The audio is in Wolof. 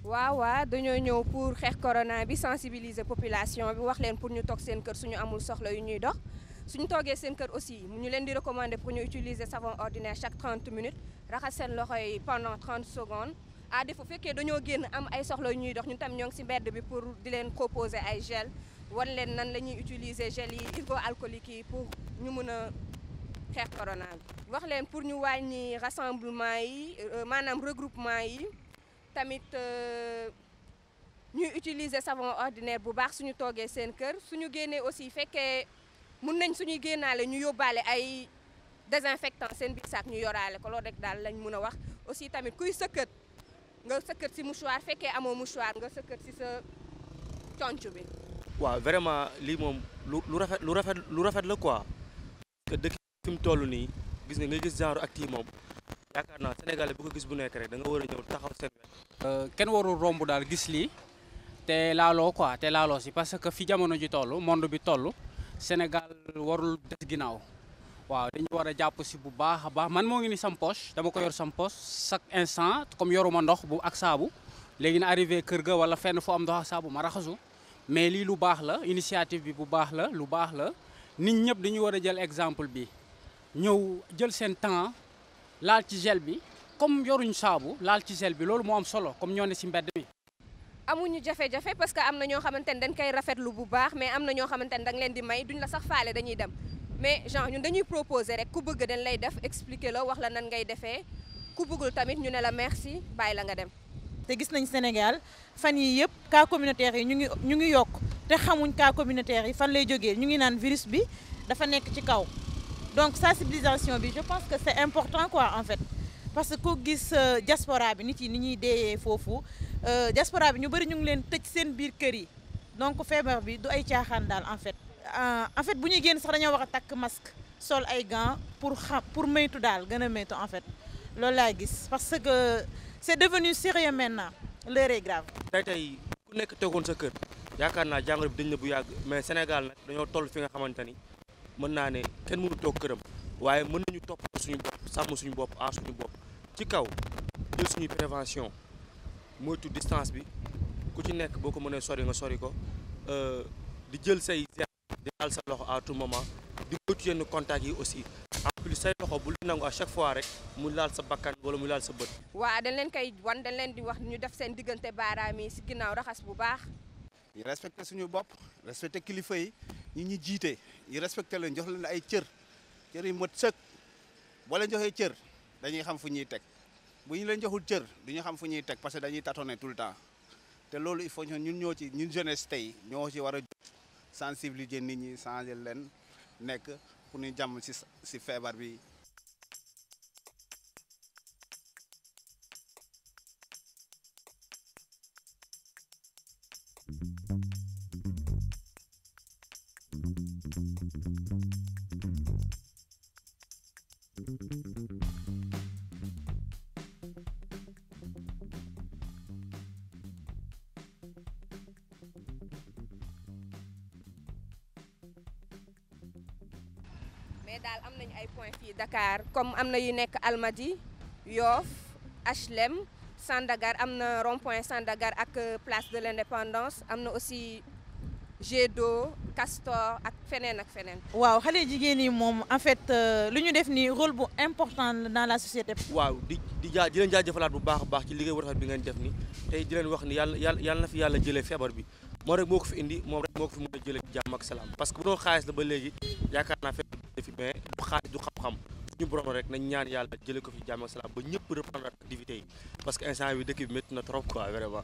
waaw dañoo ñëw pour xeex corona bi sensibiliser population bi wax leen pour ñu toog seen kër suñu amul soxla yu ñuy dox suñu toogee seen kër aussi ñu leen di recommander pour ñu utiliser savon ordinaire chaque 30 minutes raxas seen loxo yi pendant 30 secondes à défaut fekkee dañoo génn am ay soxla yu ñuy dox ñun tam ñoo ngi ci mbedd bi pour di leen proposer ay gel wan leen nan la ñuy utiliser gel yi hydroalcoolique yi pour ñu mën a xeex corona bi wax leen pour ñu wàññi rassemblement yi maanaam regroupement yi tamit ñuy utiliser savon ordinaire bu baax suñu toogee seen kër suñu génnee aussi fekkee mun nañ suñuy génnaale ñu yóbbaale ay désinfectant seen biir saak ñu yoraale ko loolu rek daal lañ mën a wax aussi tamit kuy sëkkët nga sëkkët ci mouchoir fekkee amoo mouchoir nga sëkkët ci sa conc bi. waaw vraiment lii moom lu rafet la quoi que dëkk fi mu toll nii gis nga gis genre acte yi moom yaakaar naa Sénégalais bu ko gis bu nekk rek da nga war a ñëw taxaw seen wet. kenn warul romb daal gis lii te laaloo quoi te laaloo si parce que fi jamono ji toll monde bi toll Sénégal warul des ginnaaw waaw dañu war a jàpp si bu baax a baax man moo ngi ni sam poche dama ko yor sam poche chaque instant comme yoruma ndox bu ak saabu léegi na arrivé kër ga wala fenn fu am ndox ak saabu ma raxasu mais lii lu baax la initiative bi bu baax la lu baax la nit ñëpp dañu war a jël exemple bi ñëw jël seen temps laal ci gel bi comme yoruñ saabu laal ci gel bi loolu moo am solo comme ñoo ne si mbedd mi. amuñu jafe-jafe parce que am na ñoo xamante ne dañ koy rafetlu bu baax mais am na ñoo xamante ne da nga leen di may duñ la sax faale dañuy dem mais genre ñun dañuy proposer rek ku bëgg dañ lay def expliquer la wax la nan ngay defee ku bëggul tamit ñu ne la merci bàyyi la nga dem. te gis nañ Sénégal fan yi yëpp cas communautaire yi ñu ngi yokk te xamuñ cas communautaire yi fan lay jógee ñu ngi naan virus bi dafa nekk ci kaw donc sensibilisation bi je pense que c'est important quoi en fait parce que ku gis diaspora bi nit yi ni ñuy deeyee foofu diaspora bi ñu bëri ñu ngi leen tëj seen biir kër yi donc feebar bi du ay caaxaan daal en fait bu ñuy génn sax dañoo war a takk masque sol ay gants pour moytu daal gën a moytu en fait loolu laa gis parce que c'est devenu sérieux maintenant l'heure est grave. tey ku nekk tegoon sa kër yaakaar naa jàngoro bi dañ na bu yàgg mais Sénégal nag dañoo toll fi nga xamante ni mën naa ne kenn mënu toog këram waaye mën nañu topp suñu bopp sàmm suñu bopp aar suñu bopp ci kaw jël suñuy prévention moytu distance bi ku ci nekk boo ko mënee sori nga sori ko di jël say gel di laal sa loxo à tout moment di moytu yenn contact yi aussi en plus say loxo bu lu nangu à chaque fois rek mu laal sa bakkan wala mu laal sa bët. waaw dañ leen koy wan dañ leen di wax ñu def seen diggante baaraam yi si ginnaaw raxas bu baax. ñu respecté suñu bopp respecté kilifa yi ñi jiite ñu respecté leen jox leen ay cër yi mot sëkk boo leen joxee cër dañuy xam fu ñuy teg bu ñu leen joxul cër du ñu xam fu ñuy teg parce que dañuy tâtonner tout le temps te loolu il faut ñun jeunesse tey ñoo ci war a sensibiliser nit ñi changer leen nekk pour ñu jàmm si feebar bi. mais daal am nañu ay points fii Dakar comme am na yu nekk Almadies Yoff HLM Sandagar am na rond-point Sandagar ak place de l'Indépendance am na aussi Jet d'eau Castor ak feneen ak feneen. waaw xale jigéen yi moom en fait lu ñu def nii rôle bu important dans la société. waaw di leen jaajëfalaat bu baax a baax ci liggéey bu rafet bi ngeen def ni tey di leen wax ni yàlla na fi yàlla jëlee feebar bi moom rek moo ko fi indi moom rek moo ko fi mën a jëlee jàmm ak salaam parce que bu doon xaalis la ba léegi yaakaar naa feebar bi fi mais du xaalis du xam-xam suñu borom rek nañ ñaan yàlla jëlee ko fi jàmm ak salaam ba ñëpp reprendre activité yi parce que instant bi dëkk bi métti na trop quoi vraiment.